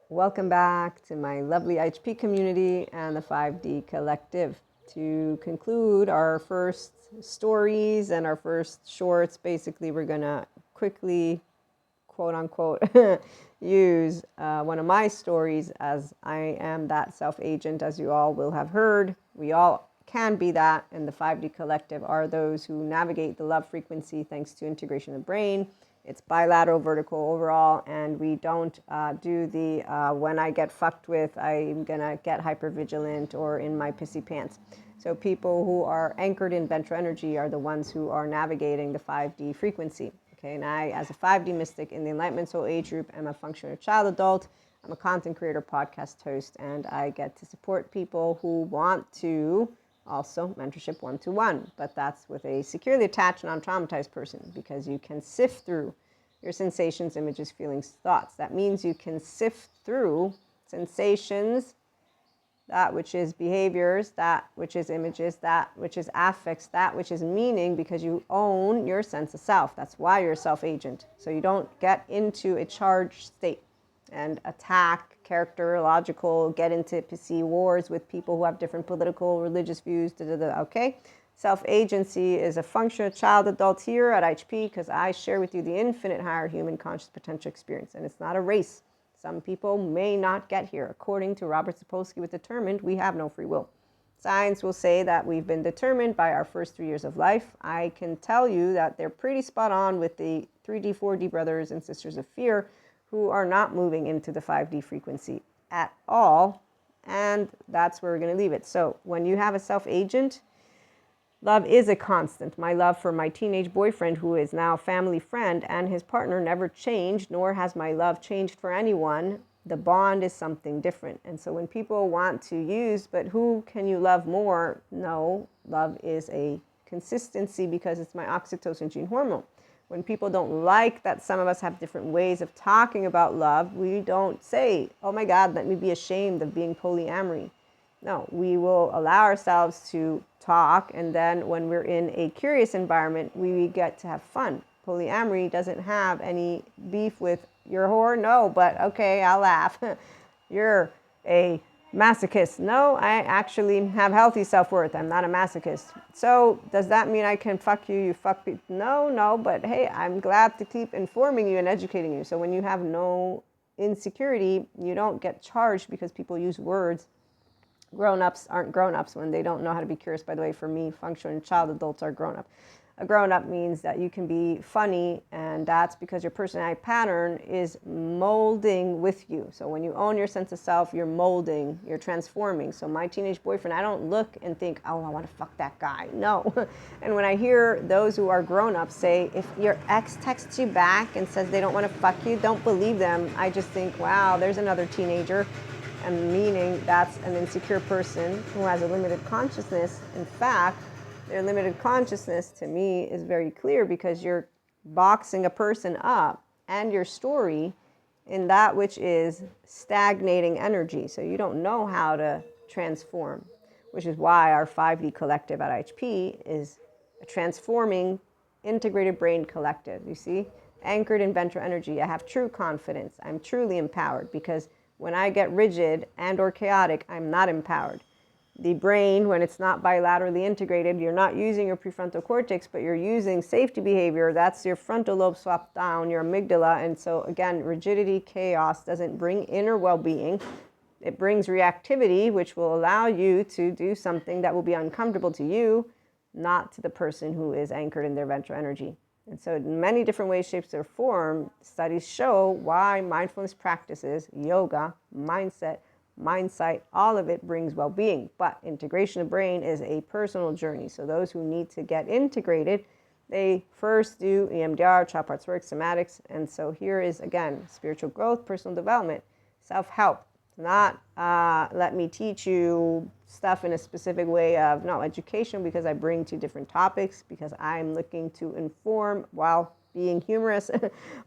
Welcome back to my lovely IHP community and the 5D collective. To conclude our first stories and our first shorts, basically we're going to quickly, quote unquote, use one of my stories, as I am that self-agent, as you all will have heard. We all can be that, and the 5D collective are those who navigate the love frequency thanks to integration of the brain. It's bilateral, vertical overall, and we don't do the when I get fucked with, I'm gonna get hypervigilant or in my pissy pants. So people who are anchored in ventral energy are the ones who are navigating the 5D frequency. Okay, and I, as a 5D mystic in the Enlightenment Soul Age group, am a functional child adult. I'm a content creator, podcast host, and I get to support people who want to also mentorship one-to-one, but that's with a securely attached, non-traumatized person, because you can sift through your sensations, images, feelings, thoughts. That means you can sift through sensations, that which is behaviors, that which is images, that which is affects, that which is meaning, because you own your sense of self. That's why you're a self-agent. So you don't get into a charged state and attack, characterological, get into pissy wars with people who have different political, religious views, okay? Self-agency is a functional child adult here at IHP because I share with you the infinite higher human conscious potential experience, and it's not a race. Some people may not get here. According to Robert Sapolsky with Determined, we have no free will. Science will say that we've been determined by our first 3 years of life. I can tell you that they're pretty spot on with the 3D, 4D brothers and sisters of fear who are not moving into the 5D frequency at all. And that's where we're going to leave it. So when you have a self-agent, love is a constant. My love for my teenage boyfriend, who is now family friend, and his partner never changed, nor has my love changed for anyone. The bond is something different. And so when people want to use, but who can you love more? No, love is a consistency because it's my oxytocin gene hormone. When people don't like that some of us have different ways of talking about love, we don't say, oh my God, let me be ashamed of being polyamory. No, we will allow ourselves to talk, and then when we're in a curious environment, we get to have fun. Polyamory doesn't have any beef with you're a whore, no, but okay, I'll laugh. You're a masochist. No, I actually have healthy self-worth. I'm not a masochist. So does that mean I can fuck you, you fuck people? No, but hey, I'm glad to keep informing you and educating you. So when you have no insecurity, you don't get charged because people use words. Grown-ups aren't grown-ups when they don't know how to be curious. By the way, for me, functional child adults are grown-up. A grown-up means that you can be funny, and that's because your personality pattern is molding with you. So when you own your sense of self, you're molding, you're transforming. So my teenage boyfriend, I don't look and think, oh, I want to fuck that guy. No. And when I hear those who are grown-ups say, if your ex texts you back and says they don't want to fuck you, don't believe them. I just think, wow, there's another teenager. And meaning that's an insecure person who has a limited consciousness. In fact, their limited consciousness to me is very clear because you're boxing a person up and your story in that which is stagnating energy. So you don't know how to transform, which is why our 5D collective at IHP is a transforming integrated brain collective. You see, anchored in ventral energy. I have true confidence. I'm truly empowered because when I get rigid and or chaotic, I'm not empowered. The brain, when it's not bilaterally integrated, you're not using your prefrontal cortex, but you're using safety behavior. That's your frontal lobe swapped down, your amygdala. And so again, rigidity, chaos doesn't bring inner well-being. It brings reactivity, which will allow you to do something that will be uncomfortable to you, not to the person who is anchored in their ventral energy. And so in many different ways, shapes, or form, studies show why mindfulness practices, yoga, mindset, mindsight, all of it brings well-being. But integration of brain is a personal journey. So those who need to get integrated, they first do EMDR, child parts work, somatics. And so here is, again, spiritual growth, personal development, self-help. Not let me teach you stuff in a specific way of, no, education, because I bring two different topics, because I'm looking to inform while being humorous.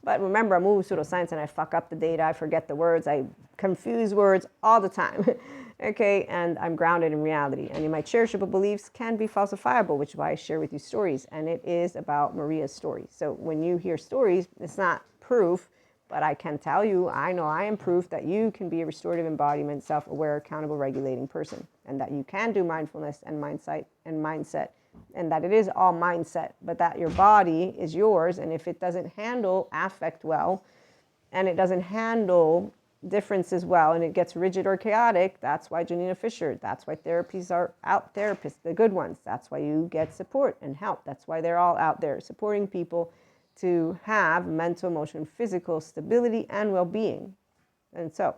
But remember, I'm moving pseudoscience and I fuck up the data, I forget the words, I confuse words all the time. Okay, and I'm grounded in reality. And my cherishable beliefs can be falsifiable, which is why I share with you stories. And it is about Maria's story. So when you hear stories, it's not proof, But I can tell you, I know I am proof that you can be a restorative embodiment, self-aware, accountable, regulating person, and that you can do mindfulness and mindset, and that it is all mindset, but that your body is yours, and if it doesn't handle affect well, and it doesn't handle differences well, and it gets rigid or chaotic, that's why Janina Fisher, that's why therapies are out, therapists, the good ones, that's why you get support and help, that's why they're all out there supporting people to have mental, emotional, physical stability and well-being. And so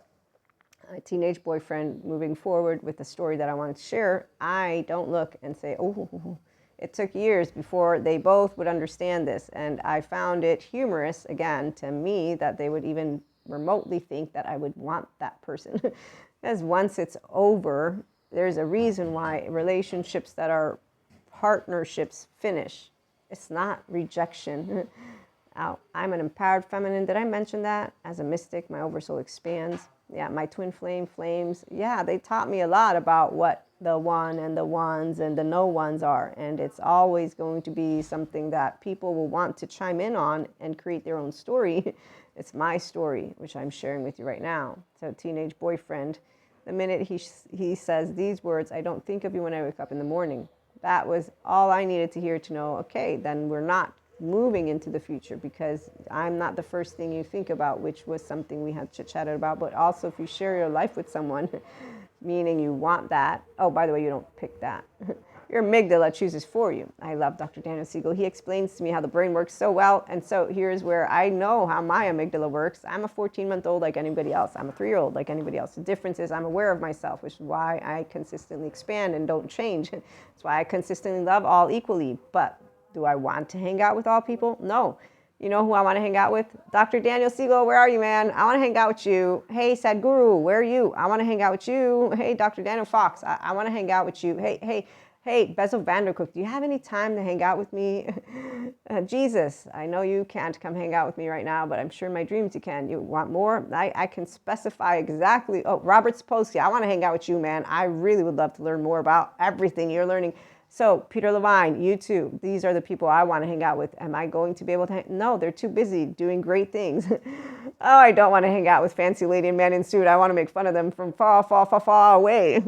a teenage boyfriend, moving forward with the story that I wanted to share, I don't look and say, oh, it took years before they both would understand this. And I found it humorous, again, to me, that they would even remotely think that I would want that person. Because once it's over, there's a reason why relationships that are partnerships finish. It's not rejection. I'm an empowered feminine. Did I mention that? As a mystic, my oversoul expands. Yeah, my twin flame flames. Yeah, they taught me a lot about what the one and the ones and the no ones are. And it's always going to be something that people will want to chime in on and create their own story. It's my story, which I'm sharing with you right now. So teenage boyfriend, the minute he says these words, I don't think of you when I wake up in the morning. That was all I needed to hear to know, okay, then we're not moving into the future, because I'm not the first thing you think about, which was something we had chit-chatted about. But also, if you share your life with someone, meaning you want that, oh, by the way, you don't pick that. Your amygdala chooses for you. I love Dr. Daniel Siegel. He explains to me how the brain works so well. And so here's where I know how my amygdala works. I'm a 14-month-old like anybody else. I'm a 3-year-old like anybody else. The difference is I'm aware of myself, which is why I consistently expand and don't change. That's why I consistently love all equally. But do I want to hang out with all people? No. You know who I want to hang out with? Dr. Daniel Siegel, where are you, man? I want to hang out with you. Hey, Sadhguru, where are you? I want to hang out with you. Hey, Dr. Daniel Fox, I want to hang out with you. Hey, Bezel Vandercook, do you have any time to hang out with me? Jesus, I know you can't come hang out with me right now, but I'm sure in my dreams you can. You want more? I can specify exactly. Oh, Robert Sapolsky, I want to hang out with you, man. I really would love to learn more about everything you're learning. So Peter Levine, you too. These are the people I want to hang out with. Am I going to be able to? No, they're too busy doing great things. Oh, I don't want to hang out with fancy lady and man in suit. I want to make fun of them from far away.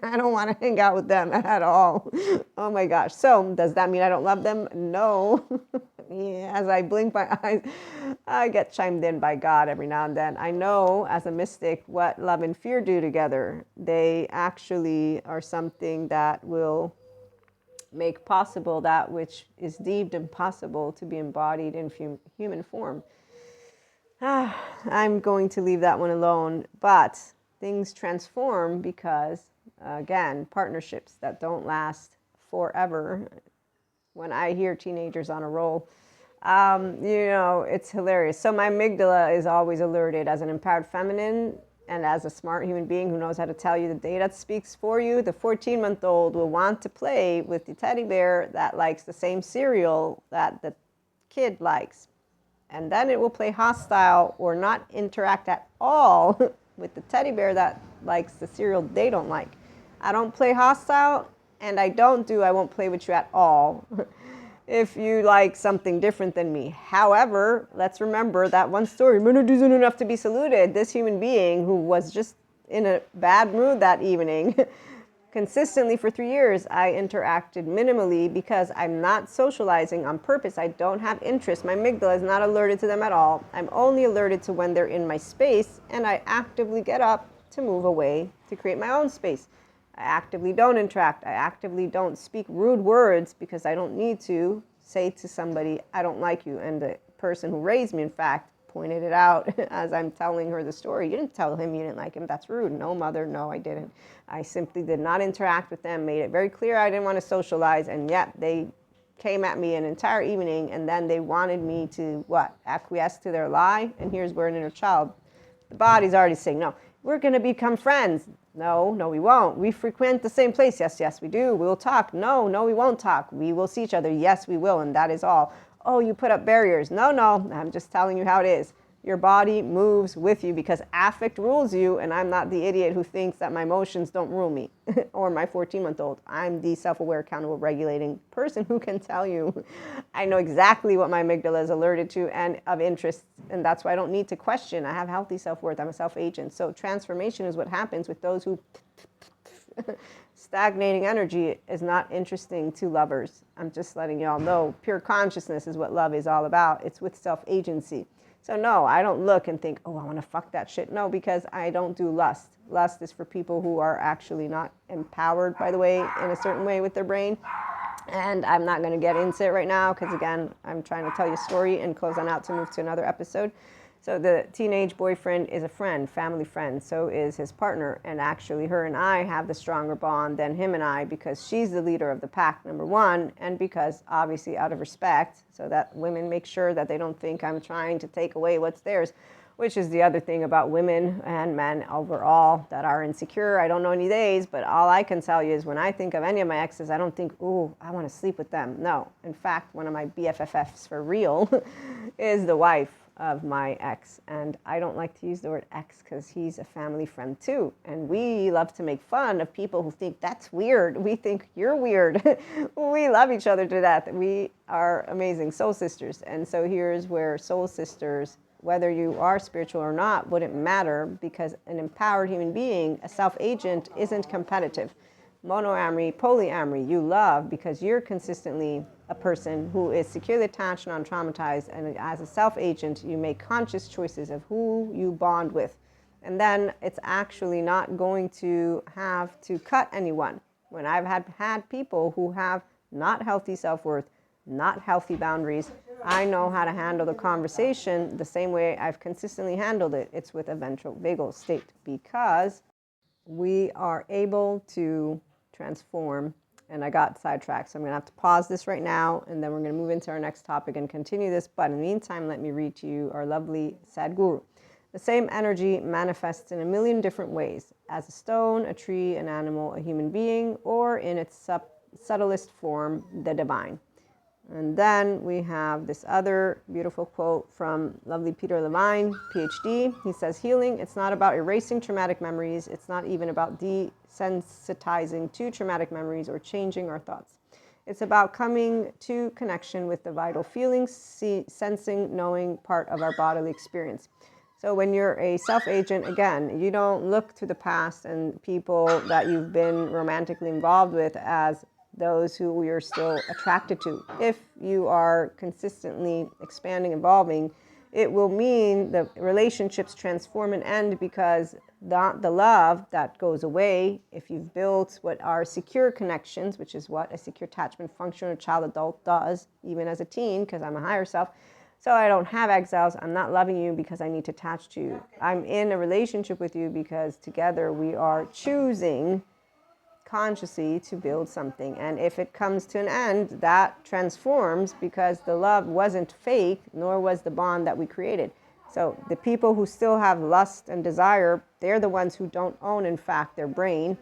I don't want to hang out with them at all. Oh my gosh. So does that mean I don't love them? No. Yeah, as I blink my eyes, I get chimed in by God every now and then. I know as a mystic what love and fear do together. They actually are something that will make possible that which is deemed impossible to be embodied in human form. I'm going to leave that one alone, but things transform because, again, partnerships that don't last forever. When I hear teenagers on a roll, it's hilarious. So my amygdala is always alerted as an empowered feminine and as a smart human being who knows how to tell you the data speaks for you. The 14-month-old will want to play with the teddy bear that likes the same cereal that the kid likes. And then it will play hostile or not interact at all with the teddy bear that likes the cereal they don't like. I don't play hostile. And I won't play with you at all if you like something different than me. However, let's remember that one story, minute isn't enough to be saluted. This human being who was just in a bad mood that evening, consistently for 3 years, I interacted minimally because I'm not socializing on purpose. I don't have interest. My amygdala is not alerted to them at all. I'm only alerted to when they're in my space, and I actively get up to move away to create my own space. I actively don't interact. I actively don't speak rude words because I don't need to say to somebody, I don't like you. And the person who raised me, in fact, pointed it out as I'm telling her the story. You didn't tell him you didn't like him. That's rude. No, mother, no, I didn't. I simply did not interact with them, made it very clear I didn't want to socialize, and yet they came at me an entire evening, and then they wanted me to, acquiesce to their lie? And here's where an inner child, the body's already saying, no, we're going to become friends. No, we won't. We frequent the same place. Yes, we do. We'll talk. No, we won't talk. We will see each other. Yes, we will. And that is all. Oh, you put up barriers. No, I'm just telling you how it is. Your body moves with you because affect rules you, and I'm not the idiot who thinks that my emotions don't rule me or my 14-month-old. I'm the self-aware, accountable, regulating person who can tell you I know exactly what my amygdala is alerted to and of interest, and that's why I don't need to question. I have healthy self-worth. I'm a self-agent. So transformation is what happens with those who stagnating energy is not interesting to lovers. I'm just letting y'all know pure consciousness is what love is all about. It's with self-agency. So no, I don't look and think, oh, I want to fuck that shit. No, because I don't do lust. Lust is for people who are actually not empowered, by the way, in a certain way with their brain. And I'm not going to get into it right now because, again, I'm trying to tell you a story and close on out to move to another episode. So the teenage boyfriend is a friend, family friend. So is his partner. And actually, her and I have the stronger bond than him and I because she's the leader of the pack, number one. And because, obviously, out of respect, so that women make sure that they don't think I'm trying to take away what's theirs, which is the other thing about women and men overall that are insecure. I don't know any days, but all I can tell you is when I think of any of my exes, I don't think, ooh, I want to sleep with them. No. In fact, one of my BFFs for real is the wife of my ex. And I don't like to use the word ex because he's a family friend too. And we love to make fun of people who think that's weird. We think you're weird. We love each other to death. We are amazing soul sisters. And so here's where soul sisters, whether you are spiritual or not, wouldn't matter because an empowered human being, a self-agent, isn't competitive. Monoamory, polyamory, you love because you're consistently a person who is securely attached, non-traumatized, and as a self-agent, you make conscious choices of who you bond with. And then it's actually not going to have to cut anyone. When I've had people who have not healthy self-worth, not healthy boundaries, I know how to handle the conversation the same way I've consistently handled it. It's with a ventral vagal state because we are able to transform. And I got sidetracked, so I'm going to have to pause this right now, and then we're going to move into our next topic and continue this. But in the meantime, let me read to you our lovely Sadhguru. The same energy manifests in a million different ways, as a stone, a tree, an animal, a human being, or in its subtlest form, the divine. And then we have this other beautiful quote from lovely Peter Levine, PhD. He says, healing, it's not about erasing traumatic memories. It's not even about desensitizing to traumatic memories or changing our thoughts. It's about coming to connection with the vital feelings, sensing, knowing part of our bodily experience. So when you're a self-agent, again, you don't look to the past and people that you've been romantically involved with as those who you're still attracted to. If you are consistently expanding, evolving, it will mean the relationships transform and end because the love that goes away, if you've built what are secure connections, which is what a secure attachment function or child adult does, even as a teen, because I'm a higher self. So I don't have exiles. I'm not loving you because I need to attach to you. I'm in a relationship with you because together we are choosing consciously to build something. And if it comes to an end, that transforms because the love wasn't fake, nor was the bond that we created. So the people who still have lust and desire, they're the ones who don't own, in fact, their brain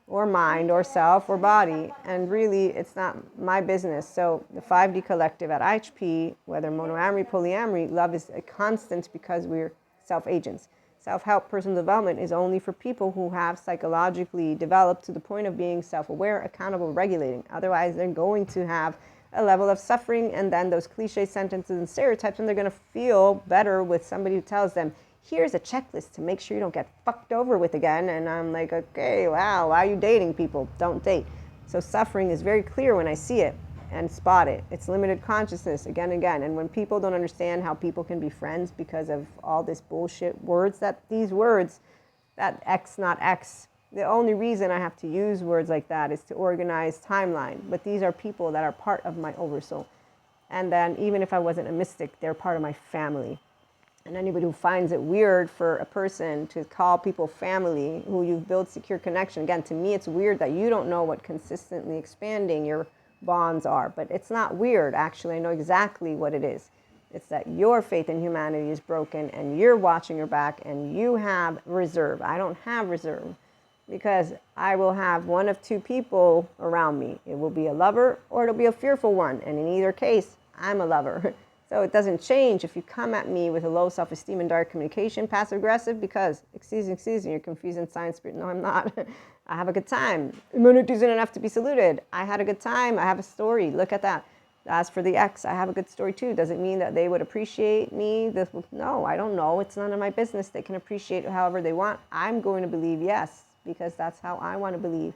or mind or self or body. And really, it's not my business. So the 5D collective at IHP, whether monoamory, polyamory, love is a constant because we're self-agents. Self-help personal development is only for people who have psychologically developed to the point of being self-aware, accountable, regulating. Otherwise, they're going to have a level of suffering and then those cliche sentences and stereotypes, and they're going to feel better with somebody who tells them, here's a checklist to make sure you don't get fucked over with again. And I'm like, okay, wow, why are you dating people? Don't date. So suffering is very clear when I see it and spot it. It's limited consciousness again and again. And when people don't understand how people can be friends because of all this bullshit words, these words, that X not X, the only reason I have to use words like that is to organize timeline. But these are people that are part of my oversoul. And then even if I wasn't a mystic, they're part of my family. And anybody who finds it weird for a person to call people family who you've built secure connection, again, to me it's weird that you don't know what consistently expanding your bonds are. But it's not weird, actually. I know exactly what it is. It's that your faith in humanity is broken and you're watching your back and you have reserve. I don't have reserve because I will have one of two people around me. It will be a lover or it'll be a fearful one. And in either case, I'm a lover. So it doesn't change if you come at me with a low self-esteem and direct communication, passive-aggressive, because, excuse me, you're confusing science spirit. No, I'm not. I have a good time. Immunity isn't enough to be saluted. I had a good time. I have a story. Look at that. As for the ex, I have a good story too. Does it mean that they would appreciate me? No, I don't know. It's none of my business. They can appreciate it however they want. I'm going to believe yes, because that's how I want to believe.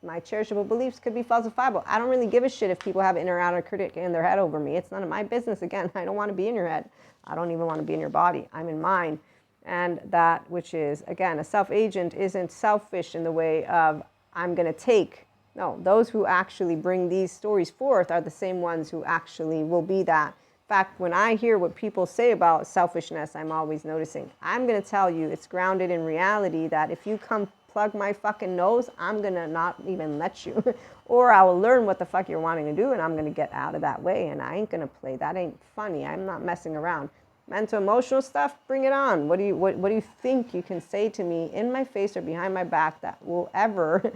My cherishable beliefs could be falsifiable. I don't really give a shit if people have inner or outer critic in their head over me. It's none of my business. Again, I don't want to be in your head. I don't even want to be in your body. I'm in mine. And that which is, again, a self-agent isn't selfish in the way of I'm going to take. No, those who actually bring these stories forth are the same ones who actually will be that. In fact, when I hear what people say about selfishness, I'm always noticing. I'm going to tell you it's grounded in reality that if you come plug my fucking nose, I'm going to not even let you. Or I will learn what the fuck you're wanting to do and I'm going to get out of that way. And I ain't going to play. That ain't funny. I'm not messing around. Mental, emotional stuff, bring it on. What do you think you can say to me in my face or behind my back that will ever...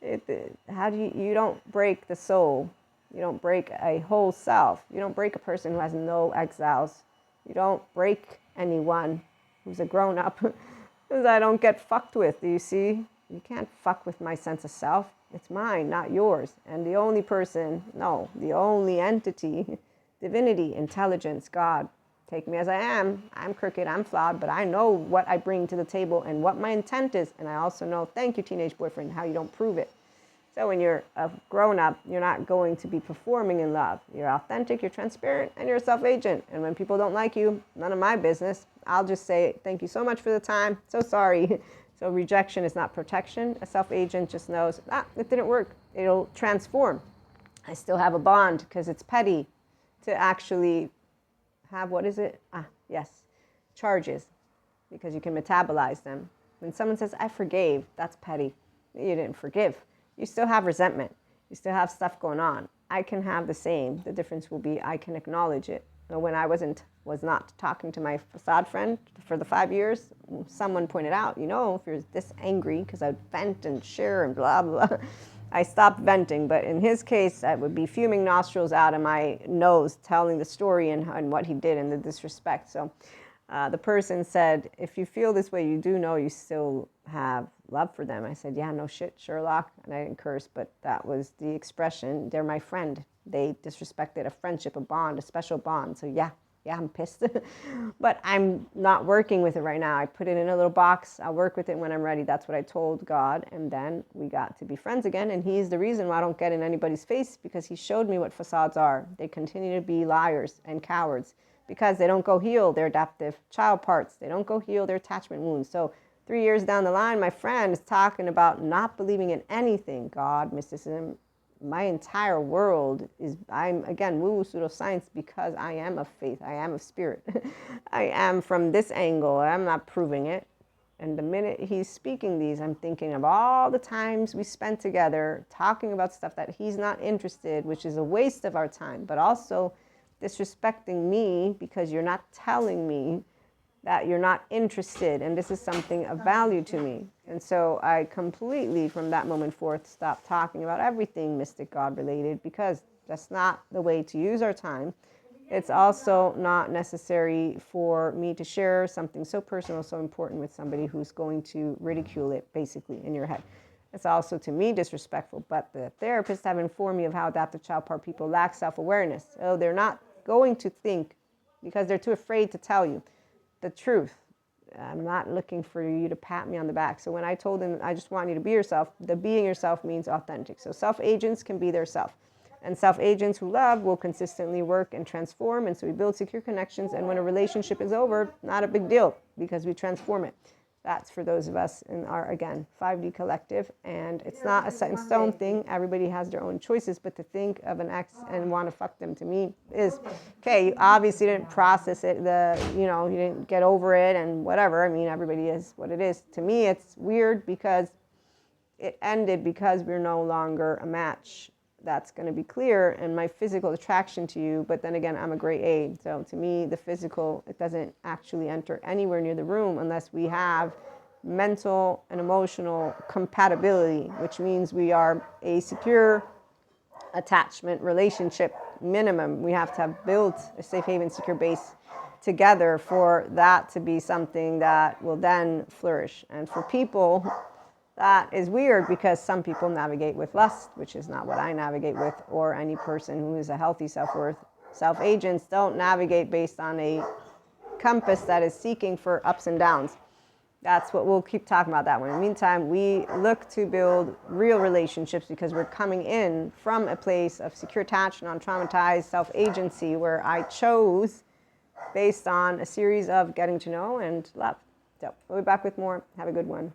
you don't break the soul. You don't break a whole self. You don't break a person who has no exiles. You don't break anyone who's a grown-up. Because I don't get fucked with, do you see? You can't fuck with my sense of self. It's mine, not yours. And the only person, no, the only entity, divinity, intelligence, God, take me as I am. I'm crooked, I'm flawed, but I know what I bring to the table and what my intent is. And I also know, thank you, teenage boyfriend, how you don't prove it. So when you're a grown-up, you're not going to be performing in love. You're authentic, you're transparent, and you're a self-agent. And when people don't like you, none of my business. I'll just say, thank you so much for the time. So sorry. So rejection is not protection. A self-agent just knows, it didn't work. It'll transform. I still have a bond because it's petty to actually have, what is it? Yes, charges, because you can metabolize them. When someone says, I forgave, that's petty. You didn't forgive. You still have resentment. You still have stuff going on. I can have the same. The difference will be I can acknowledge it. When I was not talking to my facade friend for the 5 years, someone pointed out, if you're this angry, because I'd vent and share and blah, blah, I stopped venting. But in his case, I would be fuming nostrils out of my nose, telling the story and what he did and the disrespect. So the person said, if you feel this way, you do know you still have love for them. I said, yeah, no shit, Sherlock. And I didn't curse, but that was the expression. They're my friend. They disrespected a friendship, a bond, a special bond. So yeah, I'm pissed. But I'm not working with it right now. I put it in a little box. I'll work with it when I'm ready. That's what I told God. And then we got to be friends again. And he's the reason why I don't get in anybody's face, because he showed me what facades are. They continue to be liars and cowards because they don't go heal their adaptive child parts. They don't go heal their attachment wounds. So 3 years down the line, my friend is talking about not believing in anything, God, mysticism. My entire world is, I'm, again, woo-woo pseudoscience, because I am of faith. I am of spirit. I am from this angle. I'm not proving it. And the minute he's speaking these, I'm thinking of all the times we spent together talking about stuff that he's not interested, which is a waste of our time, but also disrespecting me because you're not telling me that you're not interested, and this is something of value to me. And so I completely, from that moment forth, stopped talking about everything mystic God related, because that's not the way to use our time. It's also not necessary for me to share something so personal, so important with somebody who's going to ridicule it, basically, in your head. It's also, to me, disrespectful. But the therapists have informed me of how adaptive child part people lack self-awareness. So they're not going to think, because they're too afraid to tell you the truth. I'm not looking for you to pat me on the back. So when I told them, I just want you to be yourself, the being yourself means authentic. So self-agents can be their self. And self-agents who love will consistently work and transform. And so we build secure connections. And when a relationship is over, not a big deal, because we transform it. That's for those of us in our, again, 5D collective. And it's not a set in stone thing. Everybody has their own choices. But to think of an ex and want to fuck them, to me, is, okay, you obviously didn't process it. You didn't get over it and whatever. I mean, everybody is what it is. To me, it's weird because it ended because we're no longer a match. That's going to be clear, and my physical attraction to you, but then again, I'm a gray A. So to me, the physical, it doesn't actually enter anywhere near the room unless we have mental and emotional compatibility, which means we are a secure attachment relationship at minimum, we have to have built a safe haven, secure base together for that to be something that will then flourish. And for people, that is weird because some people navigate with lust, which is not what I navigate with, or any person who is a healthy self-worth. Self-agents don't navigate based on a compass that is seeking for ups and downs. That's what we'll keep talking about that one. In the meantime, we look to build real relationships because we're coming in from a place of secure, attached, non-traumatized self-agency where I chose based on a series of getting to know and love. So we'll be back with more. Have a good one.